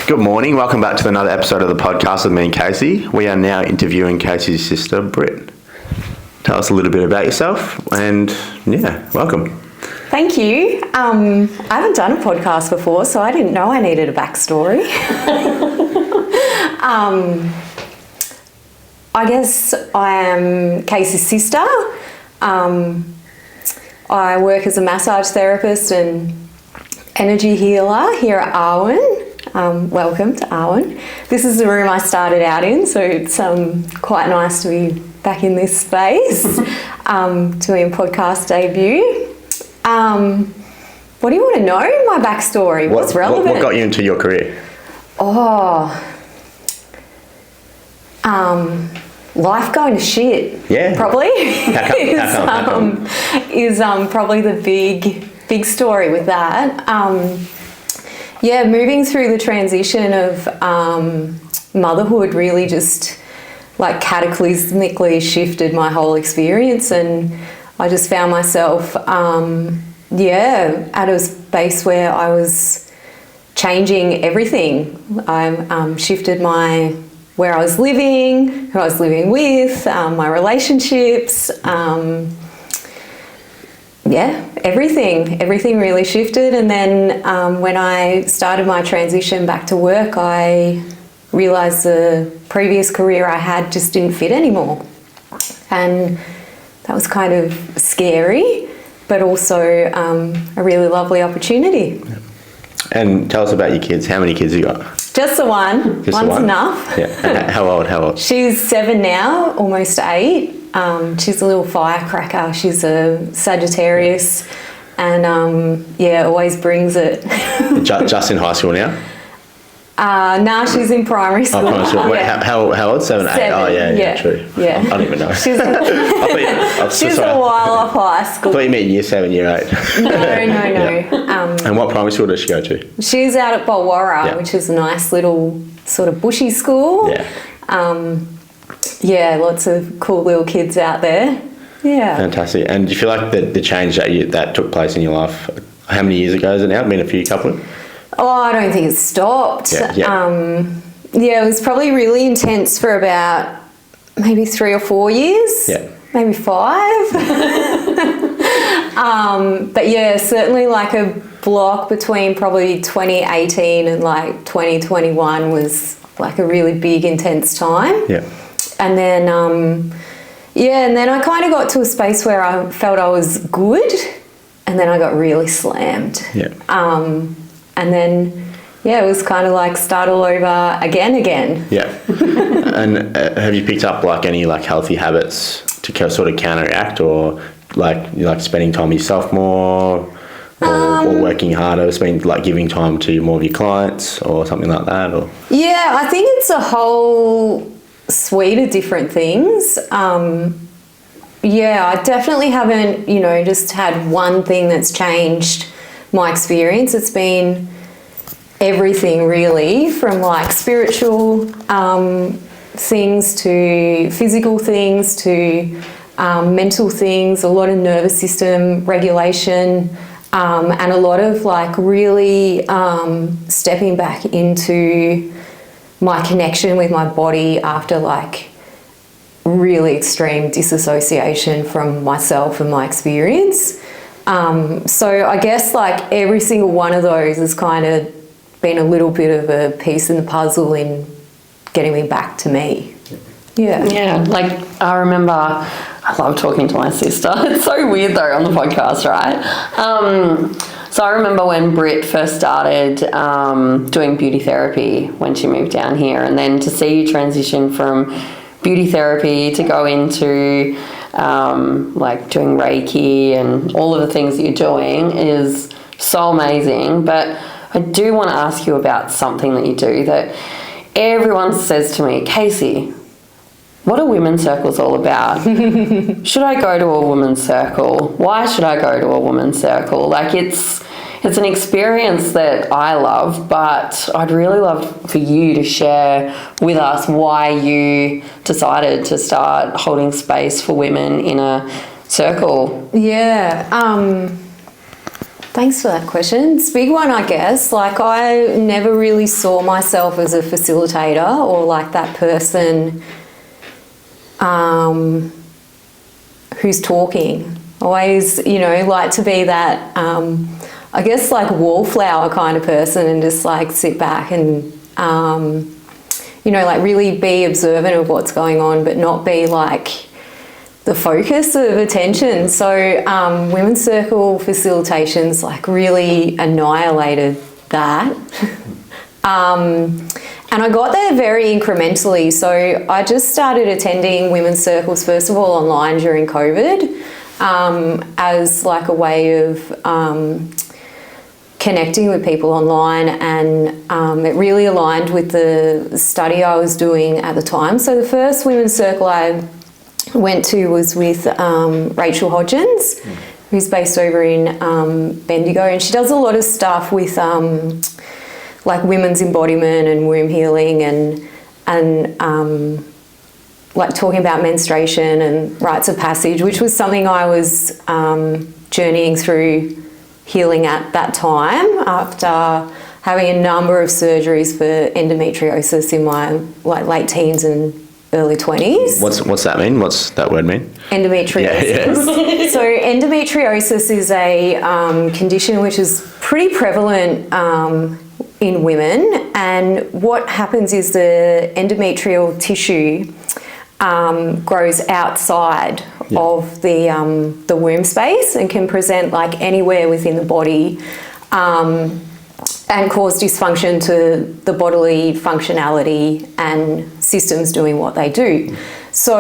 Good morning. Welcome back to another episode of the podcast with me and Casey. We are now interviewing Casey's sister, Britt. Tell us a little bit about yourself and, welcome. Thank you. I haven't done a podcast before, so I didn't know I needed a backstory. I guess I am Casey's sister. I work as a massage therapist and energy healer here at Arwen. Welcome to Arwen. This is the room I started out in, so it's quite nice to be back in this space, doing podcast debut. What do you want to know? My backstory. What's relevant? What got you into your career? Life going to shit. Yeah. Probably. How come? Is probably the big story with that. Moving through the transition of motherhood really just like cataclysmically shifted my whole experience, and I just found myself at a space where I was changing everything. I shifted where I was living, who I was living with, my relationships, everything really shifted. And then when I started my transition back to work, I realised the previous career I had just didn't fit anymore. And that was kind of scary, but also a really lovely opportunity. And tell us about your kids. How many kids you got? Just the one. One's enough. Yeah. How old? She's 7 now, almost 8. She's a little firecracker. She's a Sagittarius and always brings it. Just in high school now? No, she's in primary school. Primary school. Wait, how old? 7, 8? 7. Oh, yeah, true. Yeah. I don't even know. She's a while off high school. I thought you meant year 7, year 8. No. Yeah. And what primary school does she go to? She's out at Aurora, which is a nice little sort of bushy school. Yeah. Lots of cool little kids out there. Yeah. Fantastic. And do you feel like the change that took place in your life, how many years ago is it now? Been a few couple? Oh, I don't think it's stopped. Yeah. It was probably really intense for about maybe 3 or 4 years. Yeah. Maybe 5. But certainly like a block between probably 2018 and like 2021 was like a really big, intense time. Yeah. And then, and then I kind of got to a space where I felt I was good, and then I got really slammed. Yeah. And then, it was kind of like start all over again. Yeah. And have you picked up like any like healthy habits to sort of counteract, or like you like spending time with yourself more, or working harder, like giving time to more of your clients or something like that? Or I think it's a whole suite of different things. I definitely haven't, just had one thing that's changed my experience. It's been everything really, from like spiritual things to physical things to mental things, a lot of nervous system regulation, and a lot of like really stepping back into my connection with my body after like really extreme disassociation from myself and my experience. So I guess like every single one of those has kind of been a little bit of a piece in the puzzle in getting me back to me. Yeah, like I remember, I love talking to my sister. It's so weird though on the podcast, right? So I remember when Britt first started doing beauty therapy when she moved down here, and then to see you transition from beauty therapy to go into like doing Reiki and all of the things that you're doing is so amazing. But I do want to ask you about something that you do that everyone says to me, Casey, what are women's circles all about? Should I go to a women's circle? Why should I go to a women's circle? Like it's an experience that I love, but I'd really love for you to share with us why you decided to start holding space for women in a circle. Yeah. Thanks for that question. It's a big one, I guess. Like, I never really saw myself as a facilitator or like that person who's talking. Always, you know, like to be that, I guess, like wallflower kind of person and just like sit back and, you know, like really be observant of what's going on, but not be like the focus of attention. So women's circle facilitations like really annihilated that. And I got there very incrementally. So I just started attending women's circles, first of all, online during COVID, as like a way of connecting with people online, and it really aligned with the study I was doing at the time. So the first women's circle I went to was with Rachel Hodgins, who's based over in Bendigo, and she does a lot of stuff with like women's embodiment and womb healing and like talking about menstruation and rites of passage, which was something I was journeying through healing at that time after having a number of surgeries for endometriosis in my like late teens and early 20s. What's that mean? What's that word mean? Endometriosis. Yeah. So endometriosis is a condition which is pretty prevalent in women, and what happens is the endometrial tissue grows outside of the womb space and can present like anywhere within the body, and cause dysfunction to the bodily functionality and systems doing what they do. So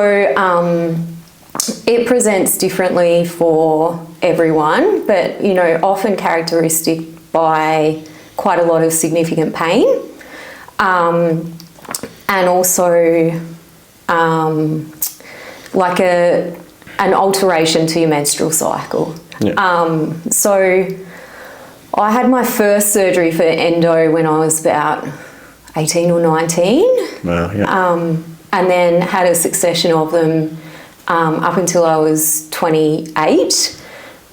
it presents differently for everyone, but you know, often characteristic by quite a lot of significant pain, and also like an alteration to your menstrual cycle. Yeah. So I had my first surgery for endo when I was about 18 or 19. Wow, yeah. And then had a succession of them up until I was 28.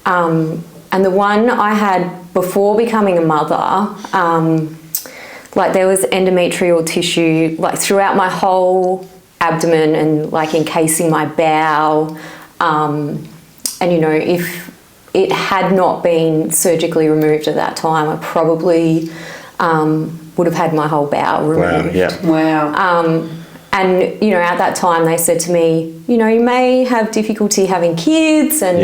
And the one I had before becoming a mother, like there was endometrial tissue like throughout my whole abdomen and like encasing my bowel. And you know, if it had not been surgically removed at that time, I probably would have had my whole bowel removed. Wow, yeah. Wow. And, you know, at that time they said to me, you know, you may have difficulty having kids and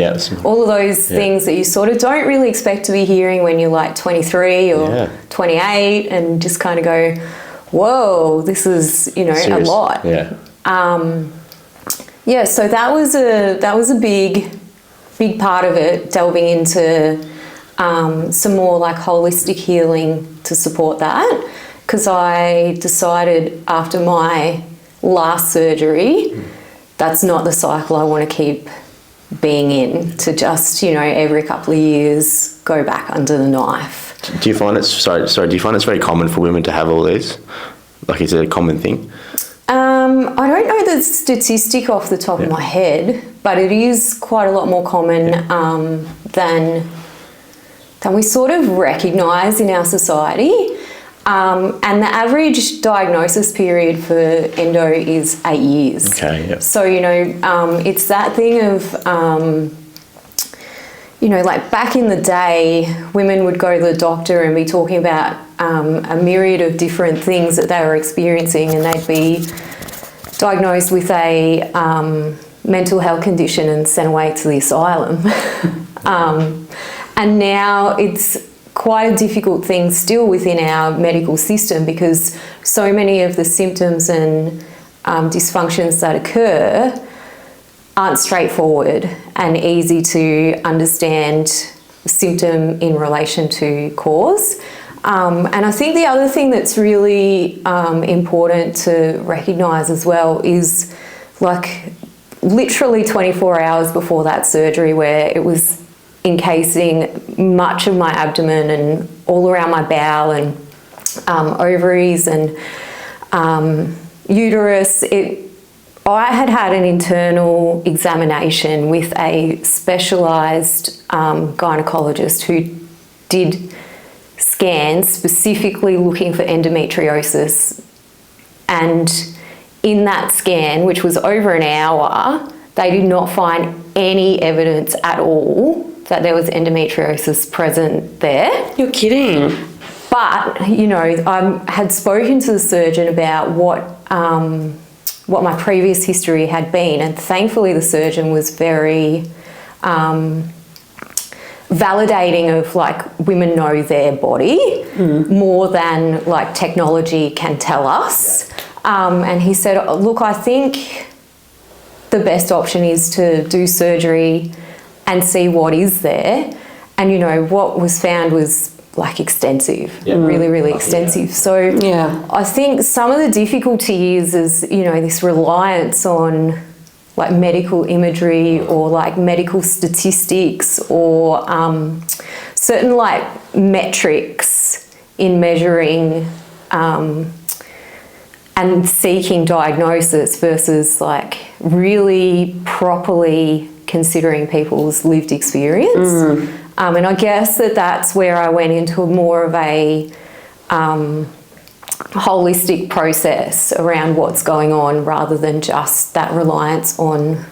all of those things that you sort of don't really expect to be hearing when you're like 23 or 28, and just kind of go, whoa, this is, you know, Serious. a lot. Yeah. Yeah, so that was a big part of it, delving into some more like holistic healing to support that, because I decided after my last surgery that's not the cycle I want to keep being in, to just, you know, every couple of years go back under the knife. Do you find it's do you find it's very common for women to have all these? Like, is it a common thing? I don't know the statistic off the top of my head, but it is quite a lot more common than we sort of recognise in our society. And the average diagnosis period for endo is 8 years. Okay, yeah. So, you know, it's that thing of, you know, like back in the day, women would go to the doctor and be talking about a myriad of different things that they were experiencing, and they'd be diagnosed with a mental health condition and sent away to the asylum. And now it's quite a difficult thing still within our medical system, because so many of the symptoms and dysfunctions that occur aren't straightforward and easy to understand symptom in relation to cause. And I think the other thing that's really important to recognise as well is, like, literally 24 hours before that surgery, where it was encasing much of my abdomen and all around my bowel and ovaries and uterus, I had an internal examination with a specialised gynaecologist who did scans specifically looking for endometriosis, and in that scan, which was over an hour, they did not find any evidence at all that there was endometriosis present there. You're kidding. But, you know, I had spoken to the surgeon about what my previous history had been, and thankfully the surgeon was very validating of, like, women know their body more than, like, technology can tell us. And he said, look, I think the best option is to do surgery and see what is there. And, you know, what was found was, like, extensive, really, really extensive. So I think some of the difficulty is, you know, this reliance on, like, medical imagery or, like, medical statistics or certain, like, metrics in measuring and seeking diagnosis versus, like, really properly considering people's lived experience. And I guess that's where I went into more of a holistic process around what's going on rather than just that reliance on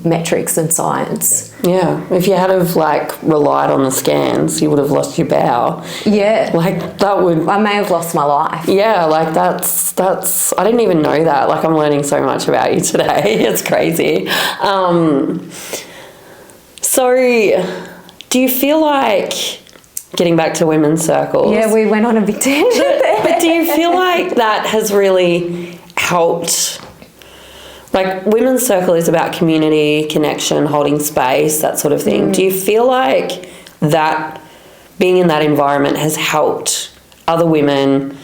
metrics and science. Yeah, if you had have, like, relied on the scans, you would have lost your bowel. Yeah. Like, that would... I may have lost my life. Yeah, like, that's... I didn't even know that. Like, I'm learning so much about you today. It's crazy. So, do you feel like... Getting back to women's circles... Yeah, we went on a big tangent there. But do you feel like that has really helped... Like, women's circle is about community, connection, holding space, that sort of thing. Do you feel like that, being in that environment, has helped other women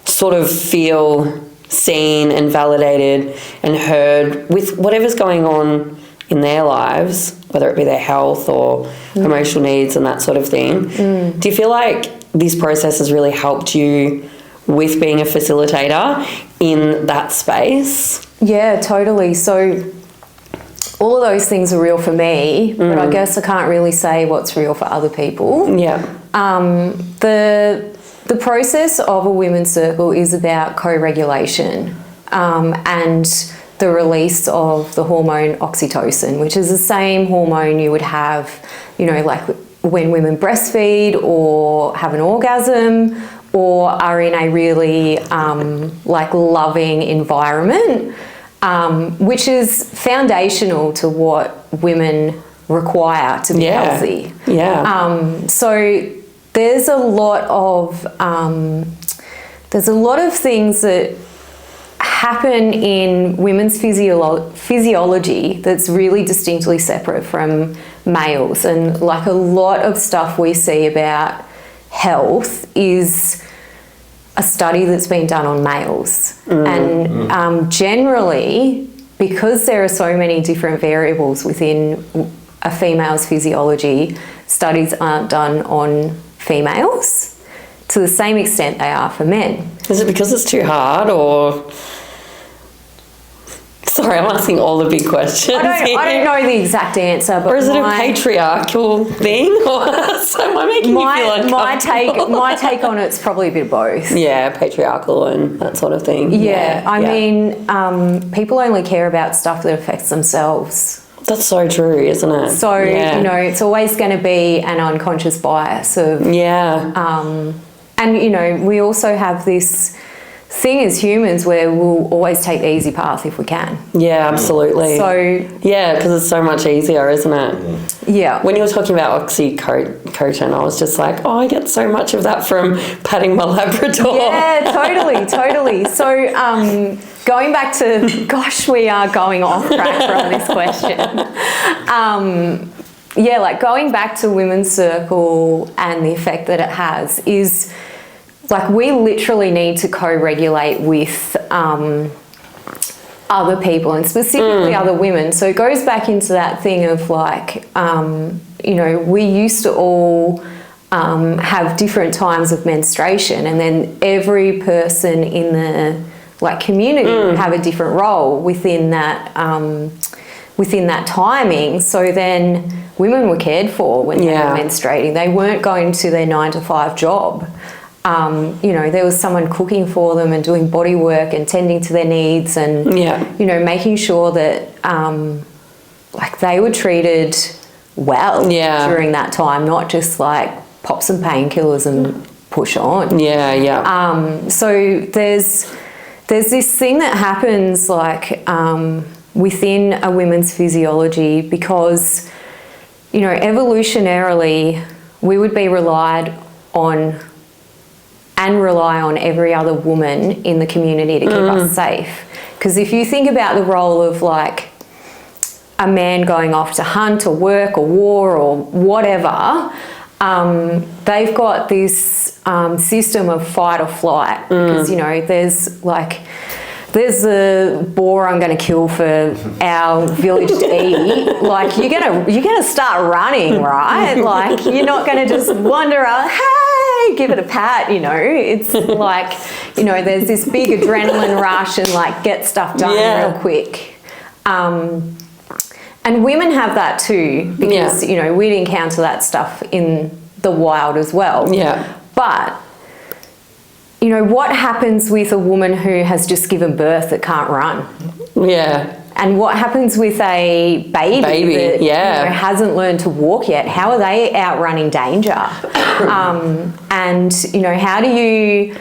sort of feel seen and validated and heard with whatever's going on in their lives, whether it be their health or emotional needs and that sort of thing? Do you feel like this process has really helped you with being a facilitator in that space? Yeah, totally. So all of those things are real for me, but I guess I can't really say what's real for other people. Yeah. The process of a women's circle is about co-regulation and the release of the hormone oxytocin, which is the same hormone you would have, you know, like when women breastfeed or have an orgasm or are in a really like loving environment, which is foundational to what women require to be healthy. Yeah. So there's a lot of things that happen in women's physiology that's really distinctly separate from males, and like a lot of stuff we see about health is a study that's been done on males. And generally, because there are so many different variables within a female's physiology, studies aren't done on females to the same extent they are for men. Is it because it's too hard, or... Sorry, I'm asking all the big questions. I don't know the exact answer, but or is it a patriarchal thing? Or am I making you feel uncomfortable? My take on it's probably a bit of both. Yeah, patriarchal and that sort of thing. Yeah, I mean, people only care about stuff that affects themselves. That's so true, isn't it? So, you know, it's always going to be an unconscious bias of... Yeah. And, you know, we also have this thing as humans where we'll always take the easy path if we can. Yeah, absolutely. So... Yeah, because it's so much easier, isn't it? Yeah. When you were talking about oxytocin, I was just like, oh, I get so much of that from patting my Labrador. Yeah, totally. So, going back to... Gosh, we are going off track from this question. Yeah, like going back to women's circle and the effect that it has is... Like, we literally need to co-regulate with other people and specifically other women. So it goes back into that thing of like, you know, we used to all have different times of menstruation, and then every person in the like community would have a different role within that timing. So then women were cared for when they Yeah. were menstruating. They weren't going to their 9-to-5 job. You know, there was someone cooking for them and doing body work and tending to their needs and, you know, making sure that, like, they were treated well during that time, not just, like, pop some painkillers and push on. Yeah, yeah. So there's this thing that happens, like, within a woman's physiology because, you know, evolutionarily, we would be rely on every other woman in the community to keep us safe. Because if you think about the role of, like, a man going off to hunt or work or war or whatever, they've got this system of fight or flight because, you know, there's a boar I'm going to kill for our village to eat. Like, you're gonna start running, right? Like, you're not going to just wander out, hey, give it a pat, you know. It's like, you know, there's this big adrenaline rush and, like, get stuff done real quick. And women have that too because, you know, we'd encounter that stuff in the wild as well. Yeah. But, you know, what happens with a woman who has just given birth that can't run? Yeah. And what happens with a baby that you know, hasn't learned to walk yet? How are they outrunning danger? And, you know, how do you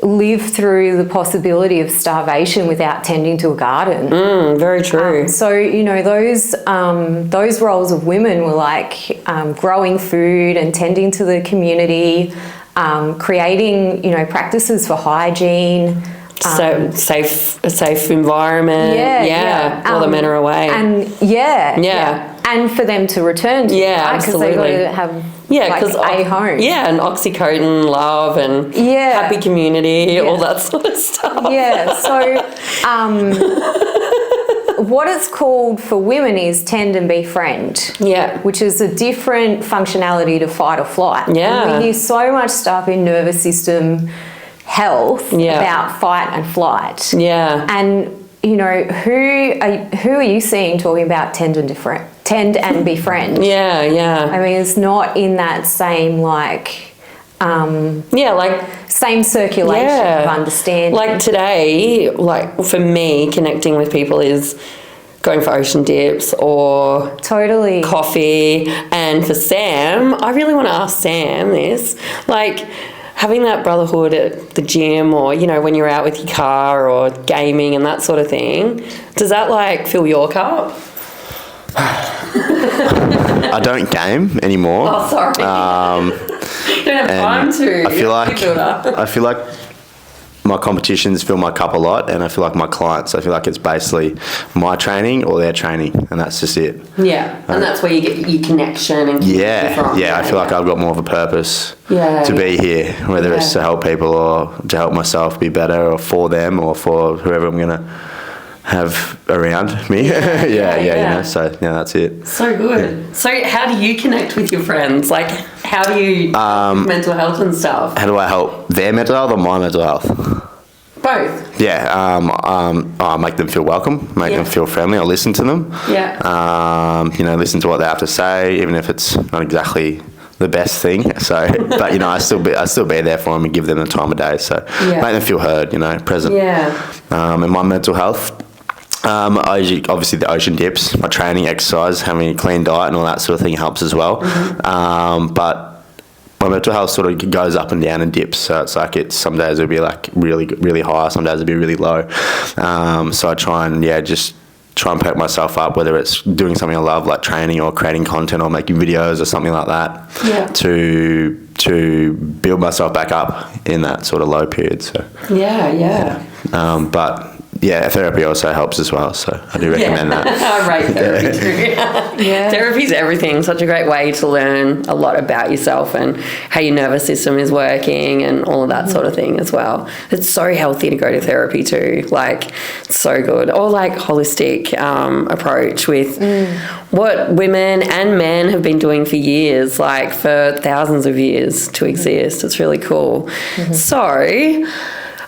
live through the possibility of starvation without tending to a garden? Very true. So, you know, those roles of women were like growing food and tending to the community, creating, you know, practices for hygiene. So a safe environment. While the men are away. And and for them to return to, because they got to have like a home. Yeah, and oxytocin, love, and happy community, all that sort of stuff. Yeah. So, what it's called for women is tend and befriend. Yeah. Which is a different functionality to fight or flight. Yeah. And we hear so much stuff in nervous system health about fight and flight. Yeah. And, you know, who are you seeing talking about tend and befriend? Yeah, yeah. I mean, it's not in that same, like, same circulation of understanding. Like today, like for me, connecting with people is going for ocean dips or coffee. And for Sam, I really want to ask Sam this, like, having that brotherhood at the gym or, you know, when you're out with your car or gaming and that sort of thing, does that, like, fill your cup? I don't game anymore. Oh, sorry. You don't have time to. I feel like my competitions fill my cup a lot, and I feel like my clients, I feel like it's basically my training or their training, and that's just it. Yeah, and that's where you get your connection and I feel like I've got more of a purpose to be here, whether it's to help people or to help myself be better or for them or for whoever I'm going to have around me. You know, so that's it. So good. So how do you connect with your friends? Like, how do you mental health and stuff? How do I help their mental health or my mental health? Both. Yeah, I make them feel welcome, make them feel friendly. I listen to them. Yeah. You know, listen to what they have to say, even if it's not exactly the best thing. So, but you know, I still be there for them and give them the time of day. So, make them feel heard. You know, present. Yeah. And my mental health. Obviously the ocean dips, my training, exercise, having a clean diet and all that sort of thing helps as well. But my mental health sort of goes up and down and dips. So it's like some days it'll be like really, really high, some days it'll be really low. So I try and perk myself up, whether it's doing something I love like training or creating content or making videos or something like that, to build myself back up in that sort of low period. So but therapy also helps as well, so I do recommend that. I rate therapy too. Therapy's everything. Such a great way to learn a lot about yourself and how your nervous system is working and all of that sort of thing as well. It's so healthy to go to therapy too. Like, it's so good. Or like holistic approach with what women and men have been doing for years, like for thousands of years to exist. It's really cool. So,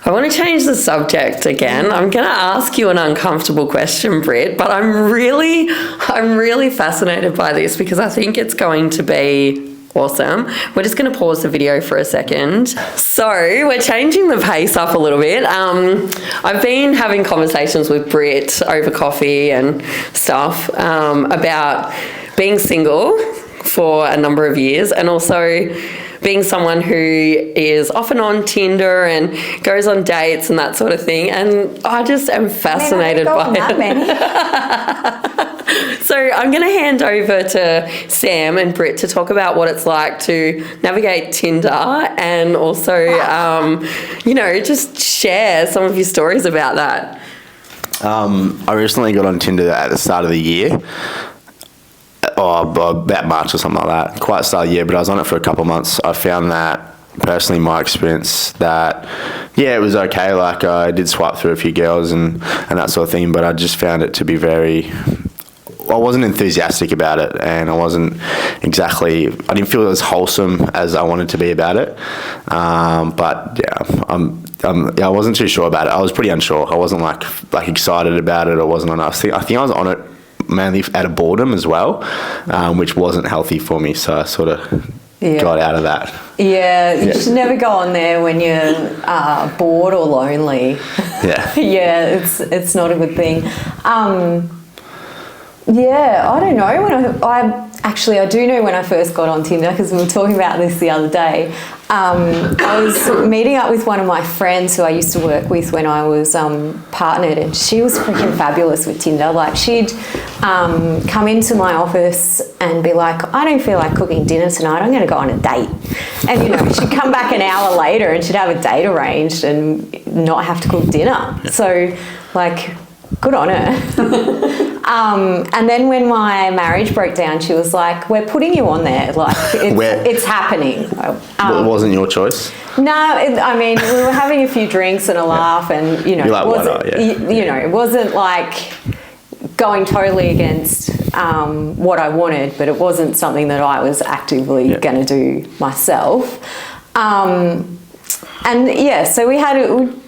I want to change the subject again. I'm going to ask you an uncomfortable question, Britt, but I'm really fascinated by this because I think it's going to be awesome. We're just going to pause the video for a second. So we're changing the pace up a little bit. I've been having conversations with Britt over coffee and stuff about being single for a number of years, and also being someone who is often on Tinder and goes on dates and that sort of thing. And I just am fascinated by it. So I'm going to hand over to Sam and Britt to talk about what it's like to navigate Tinder, and also, just share some of your stories about that. I recently got on Tinder at the start of the year. About March or something like that. Quite start of the year, but I was on it for a couple of months. I found that, personally, my experience, that, it was okay. Like, I did swipe through a few girls and that sort of thing, but I just found it to be I wasn't enthusiastic about it, and I didn't feel as wholesome as I wanted to be about it. I wasn't too sure about it. I was pretty unsure. I wasn't like excited about it. I wasn't on it. I think I was on it mainly out of boredom as well, which wasn't healthy for me. So I sort of got out of that. Yeah, you should never go on there when you're bored or lonely. Yeah. It's not a good thing. I don't know. I do know when I first got on Tinder, because we were talking about this the other day. I was meeting up with one of my friends who I used to work with when I was partnered, and she was freaking fabulous with Tinder. Like, she'd come into my office and be like, I don't feel like cooking dinner tonight, I'm going to go on a date. And, she'd come back an hour later and she'd have a date arranged and not have to cook dinner. Yeah. So, good on her. And then when my marriage broke down, she was like, we're putting you on there. Like, it's happening. It wasn't your choice? No, we were having a few drinks and a laugh, and, You're like, why not? Yeah. It wasn't like going totally against what I wanted, but it wasn't something that I was actively going to do myself. So we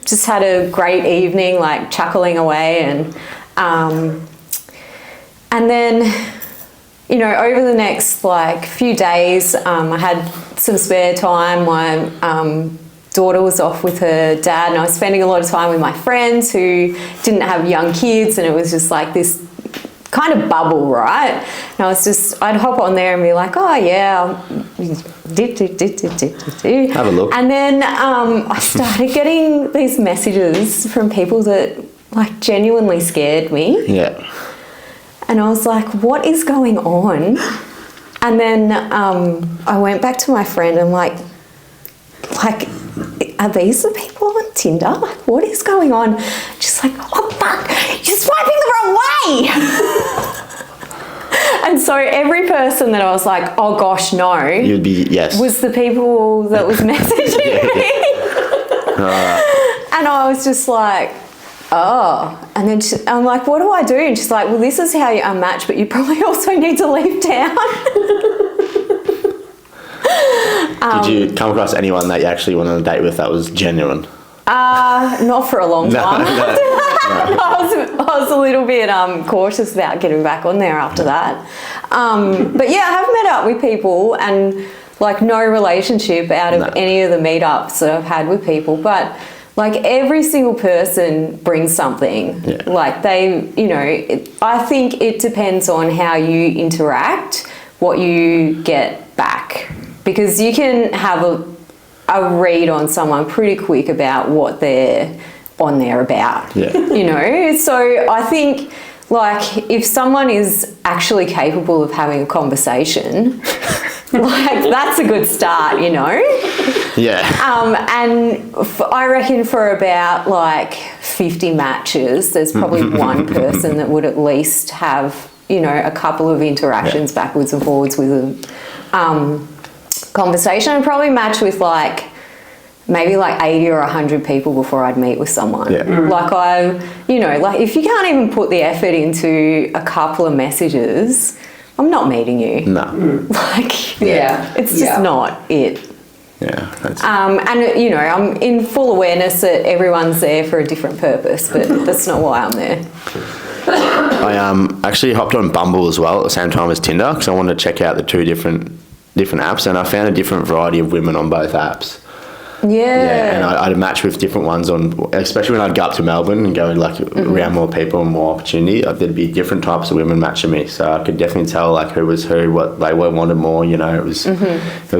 just had a great evening, like chuckling away, and then, over the next few days, I had some spare time. My daughter was off with her dad, and I was spending a lot of time with my friends who didn't have young kids, and it was just like this kind of bubble, right? And I'd hop on there and be like, oh yeah, have a look. And then I started getting these messages from people that genuinely scared me. Yeah. And I was like, what is going on? And then I went back to my friend and are these the people on Tinder? What is going on? She's like, oh fuck, you're swiping the wrong way. And so every person that I was like, oh gosh, no. You'd be, yes. Was the people that was messaging me. And I was just like, oh. And then I'm like, what do I do? And she's like, well, this is how you unmatch, but you probably also need to leave town. Did you come across anyone that you actually went on a date with that was genuine? Not for a long time. No. I was a little bit cautious about getting back on there after that. But yeah, I have met up with people, and no relationship out of any of the meetups that I've had with people, but every single person brings something. Yeah. I think it depends on how you interact, what you get back. Because you can have a read on someone pretty quick about what they're on there about. Yeah. So I think if someone is actually capable of having a conversation, that's a good start, Yeah. And I reckon for about 50 matches, there's probably one person that would at least have, a couple of interactions backwards and forwards with a conversation. I'd probably match with maybe 80 or 100 people before I'd meet with someone. Yeah. If you can't even put the effort into a couple of messages, I'm not meeting you. No. It's just not it. Yeah. That's, and, you know, I'm in full awareness that everyone's there for a different purpose, but that's not why I'm there. I actually hopped on Bumble as well at the same time as Tinder because I wanted to check out the two different apps, and I found a different variety of women on both apps. Yeah. And I'd match with different ones on, especially when I'd go up to Melbourne and go like around more people and more opportunity. There'd be different types of women matching me, so I could definitely tell like who was who, what they wanted more. You know, it was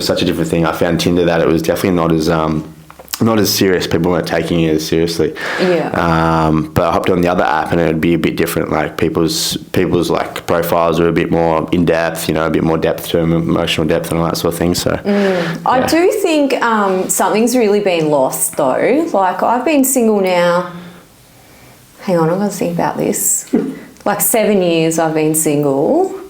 such a different thing. I found Tinder that it was definitely not as serious. People weren't taking it as seriously. Yeah. But I hopped on the other app and it would be a bit different. Like people's like profiles are a bit more in depth, you know, a bit more depth to them, emotional depth and all that sort of thing. So I do think something's really been lost though. Like I've been single now, hang on, I've got to think about this. Like 7 years I've been single.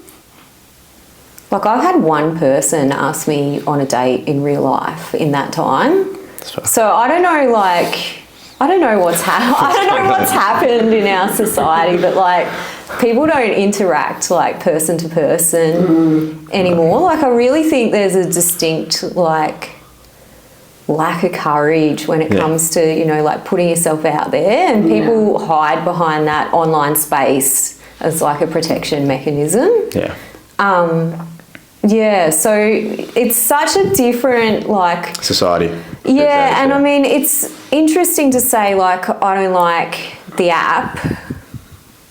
Like I've had one person ask me on a date in real life in that time. So I don't know, like, I don't know what's happened in our society, but like people don't interact like person to person anymore. Like I really think there's a distinct like lack of courage when it comes to, you know, like putting yourself out there, and people hide behind that online space as like a protection mechanism. Yeah, so it's such a different, like... society. Yeah, and I mean, it's interesting to say, like, I don't like the app,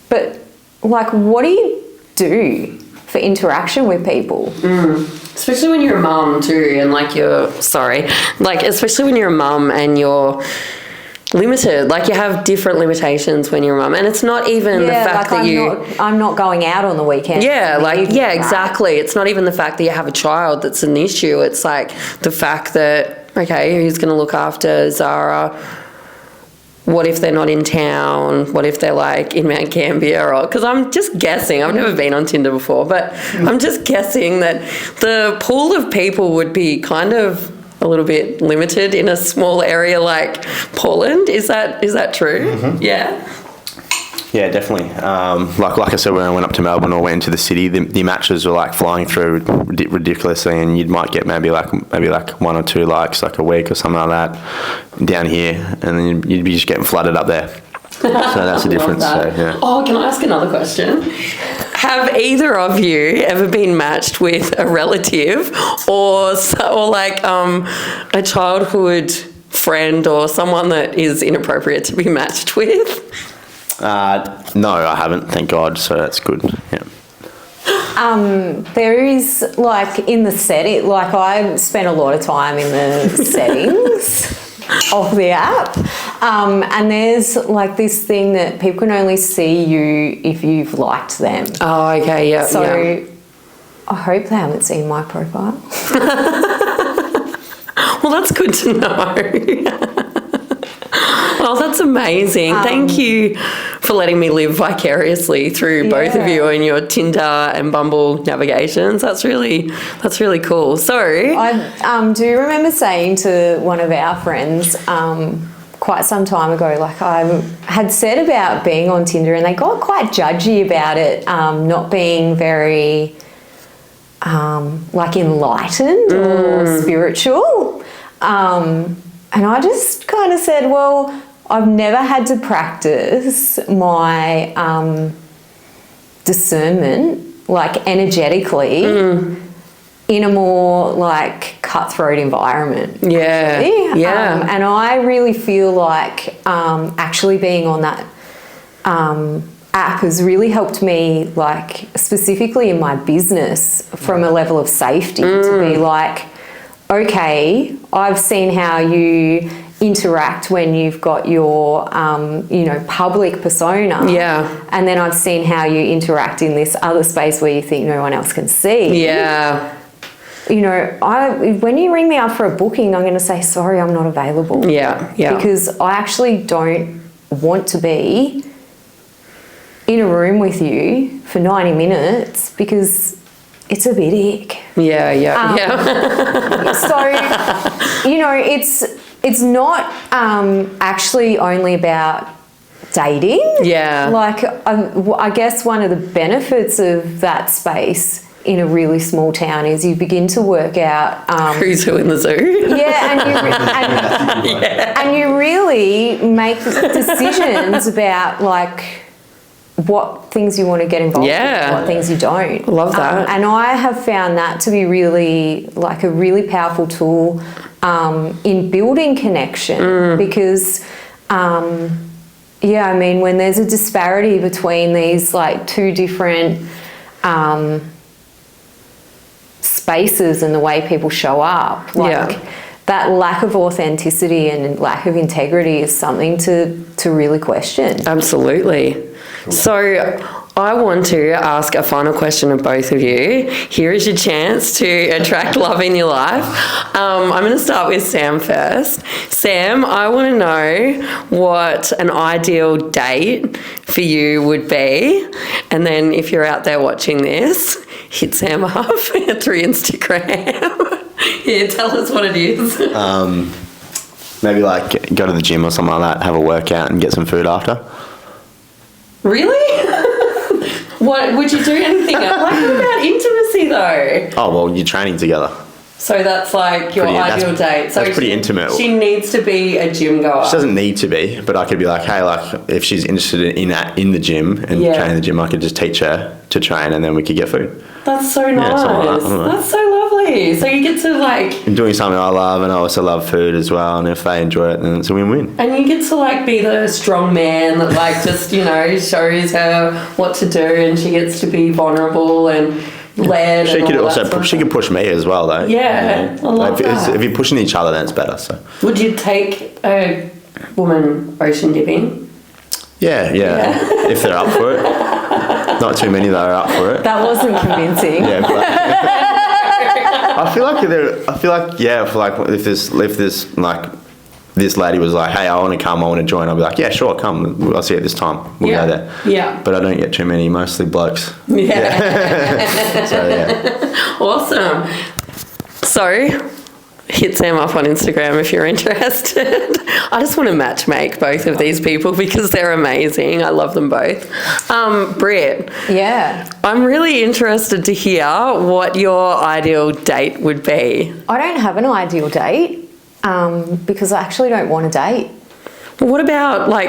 but, like, what do you do for interaction with people? Especially when you're a mum too, and, like, especially when you're a mum and you're... limited, like you have different limitations when you're a mum, and it's not even the fact that I'm not going out on the weekend. Exactly. It's not even the fact that you have a child that's an issue. It's like the fact that, okay, who's going to look after Zara? What if they're not in town? What if they're like in Mount Gambier? Or because I'm just guessing, I've never been on Tinder before, but I'm just guessing that the pool of people would be kind of a little bit limited in a small area like Portland. Is that true? Yeah, definitely. Like I said, when I went up to Melbourne or went into the city, the matches were like flying through ridiculously, and you might get maybe like 1 or 2 likes like a week or something like that down here, and then you'd be just getting flooded up there. So that's the difference. So, yeah. Oh, can I ask another question? Have either of you ever been matched with a relative or like a childhood friend or someone that is inappropriate to be matched with? No, I haven't, thank God, so that's good. Yeah. There is, like, in the setting, like, I spent a lot of time in the settings of the app, and there's, like, this thing that people can only see you if you've liked them. Oh, okay, yeah. So I hope they haven't seen my profile. Well, that's good to know. Oh, that's amazing. Thank you for letting me live vicariously through both of you and your Tinder and Bumble navigations. That's really cool. So I do remember saying to one of our friends quite some time ago, like I had said about being on Tinder, and they got quite judgy about it, not being very like enlightened or spiritual. And I just kind of said, well, I've never had to practice my discernment, like energetically, in a more like cutthroat environment. Yeah, yeah. And I really feel like actually being on that app has really helped me, like specifically in my business, from a level of safety to be like, okay, I've seen how you interact when you've got your, public persona. Yeah. And then I've seen how you interact in this other space where you think no one else can see. Yeah. You know, when you ring me up for a booking, I'm going to say, sorry, I'm not available. Yeah, yeah. Because I actually don't want to be in a room with you for 90 minutes because it's a bit ick. Yeah. So, you know, it's not actually only about dating. Yeah. Like, I guess one of the benefits of that space in a really small town is you begin to work out Who's who in the zoo? and you really make decisions about like what things you want to get involved in and what things you don't. Love that. And I have found that to be really like a really powerful tool in building connection because I mean, when there's a disparity between these like two different spaces and the way people show up, like that lack of authenticity and lack of integrity is something to really question. Absolutely. So I want to ask a final question of both of you. Here is your chance to attract love in your life. I'm going to start with Sam first. Sam, I want to know what an ideal date for you would be. And then if you're out there watching this, hit Sam up through Instagram. Yeah, tell us what it is. Maybe like go to the gym or something like that, have a workout and get some food after. Really? What would you do anything else? Like, what about intimacy though? Oh, well, you're training together. So that's like your ideal date. So that's pretty intimate. She needs to be a gym goer. She doesn't need to be, but I could be like, hey, like if she's interested in the gym and training in the gym, I could just teach her to train and then we could get food. That's so nice. That's so lovely. So you get to like... I'm doing something I love and I also love food as well, and if they enjoy it, then it's a win-win. And you get to like be the strong man that like just, shows her what to do, and she gets to be vulnerable and led. She and could all also that she could push me as well though. Yeah, I love that. If you're pushing each other, then it's better. So would you take a woman ocean dipping? Yeah. If they're up for it. Not too many that are up for it. That wasn't convincing. Yeah, but I feel like if this lady was like, hey, I want to come, I want to join, I'll be like, yeah, sure, come. I'll see you at this time. We'll go there. Yeah. But I don't get too many, mostly blokes. Yeah. So, yeah. Awesome. So, hit Sam up on Instagram if you're interested. I just want to matchmake both of these people because they're amazing. I love them both. Britt. Yeah. I'm really interested to hear what your ideal date would be. I don't have an ideal date because I actually don't want to date. What about my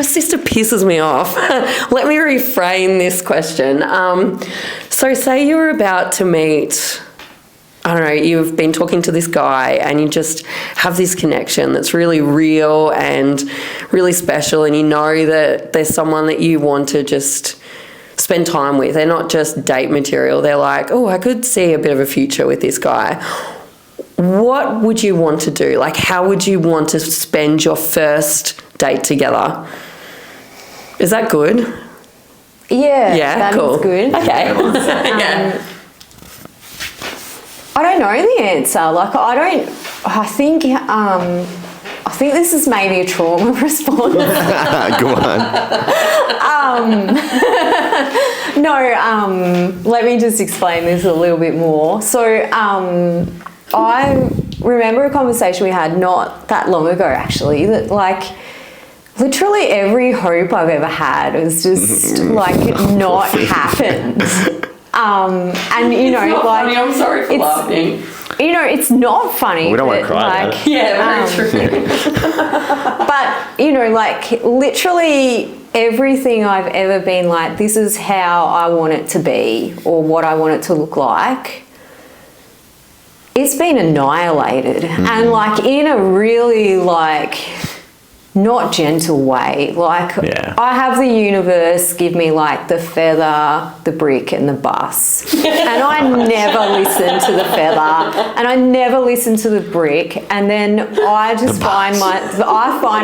sister pisses me off. Let me reframe this question. So say you're about to meet, I don't know, you've been talking to this guy and you just have this connection that's really real and really special, and you know that there's someone that you want to just spend time with. They're not just date material. They're like, oh, I could see a bit of a future with this guy. What would you want to do? Like, how would you want to spend your first date together? Is that good? Yeah. Yeah, that cool. is good. Okay. I don't know the answer. Like, I think this is maybe a trauma response. Go on. Let me just explain this a little bit more. So, I remember a conversation we had not that long ago, actually, that like literally every hope I've ever had has just like not happened. And it's not funny. I'm sorry for laughing. It's not funny. We don't want to cry about it. Yeah, very true. But, literally everything I've ever been like, this is how I want it to be or what I want it to look like, it's been annihilated. And in a really not gentle way. I have the universe give me the feather, the brick and the bus. And I never listen to the feather and I never listen to the brick. And then I just find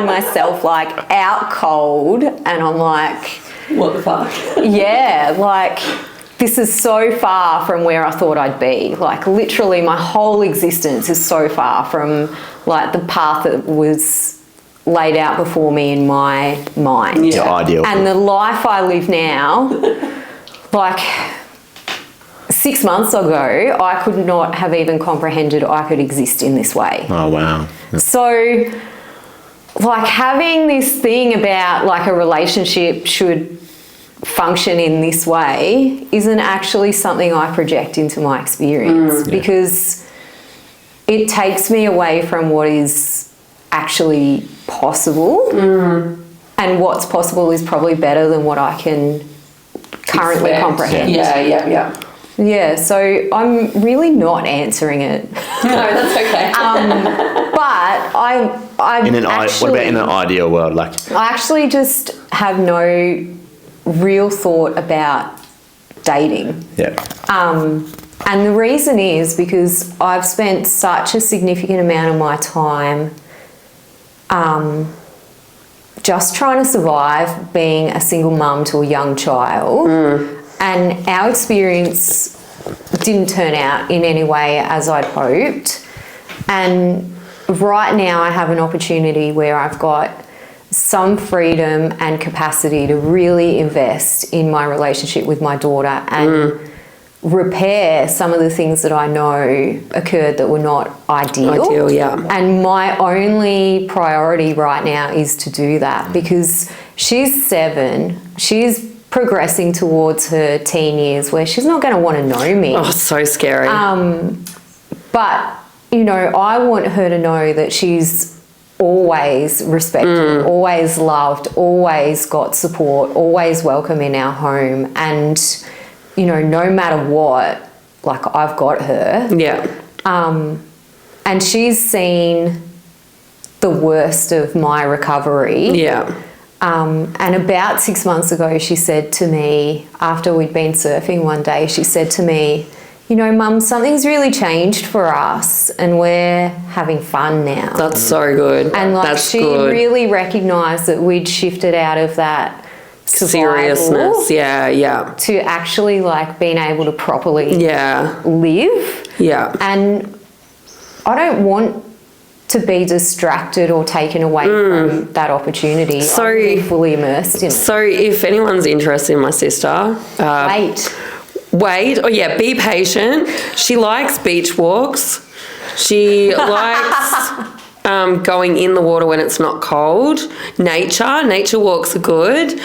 myself out cold and I'm like, what the fuck? Yeah, this is so far from where I thought I'd be. Literally my whole existence is so far from the path that was laid out before me in my mind. Yeah, ideal. And the life I live now, 6 months ago, I could not have even comprehended I could exist in this way. Oh, wow. So, having this thing about a relationship should function in this way isn't actually something I project into my experience because it takes me away from what is actually possible. And what's possible is probably better than what I can currently comprehend. Yeah, so I'm really not answering it. No, that's okay. But I what about in an ideal world? Like, I actually just have no real thought about dating. yeah. And the reason is because I've spent such a significant amount of my time just trying to survive being a single mum to a young child. And our experience didn't turn out in any way as I'd hoped. And right now I have an opportunity where I've got some freedom and capacity to really invest in my relationship with my daughter and repair some of the things that I know occurred that were not ideal. And my only priority right now is to do that because she's 7. She's progressing towards her teen years where she's not going to want to know me. Oh, so scary. But, you know, I want her to know that she's always respected, always loved, always got support, always welcome in our home. And, you know, no matter what, like, I've got her. And she's seen the worst of my recovery. And about 6 months ago, she said to me, after we'd been surfing one day, she said to me, you know, Mum, something's really changed for us and we're having fun now. That's so good. And like That's she good. really recognised that we'd shifted out of that seriousness, to actually like being able to properly live. And I don't want to be distracted or taken away from that opportunity. So I'm really fully immersed in it. So if anyone's interested in my sister, wait. Oh yeah, be patient. She likes beach walks. She likes going in the water when it's not cold. Nature walks are good.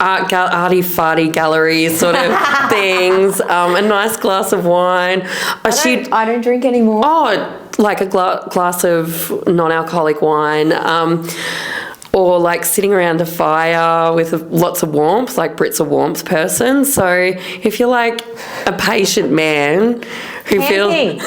Arty-farty gallery sort of things. A nice glass of wine. I don't drink anymore. Oh, like a glass of non-alcoholic wine. Or like sitting around a fire with lots of warmth, like Britt's a warmth person. So if you're like a patient man who camping.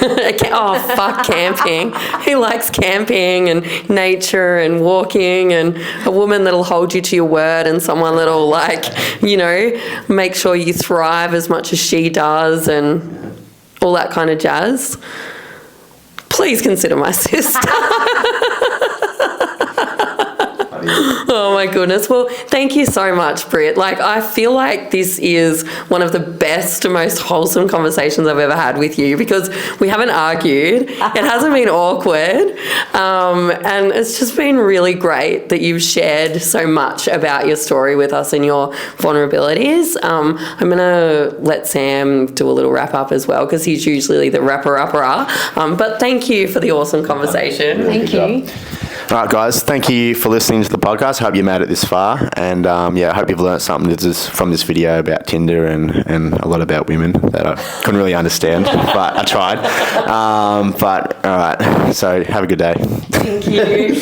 Camping, who likes camping and nature and walking and a woman that'll hold you to your word and someone that'll like, you know, make sure you thrive as much as she does and all that kind of jazz, please consider my sister. Oh my goodness. Well, thank you so much, Britt. Like, I feel like this is one of the best and most wholesome conversations I've ever had with you because we haven't argued. It hasn't been awkward. And it's just been really great that you've shared so much about your story with us and your vulnerabilities. I'm going to let Sam do a little wrap up as well because he's usually the wrapper-upper. But thank you for the awesome conversation. Thank you. All right, guys, thank you for listening to the podcast. Hope you made it this far. And, I hope you've learned something from this video about Tinder and a lot about women that I couldn't really understand, but I tried. But, all right, so have a good day. Thank you.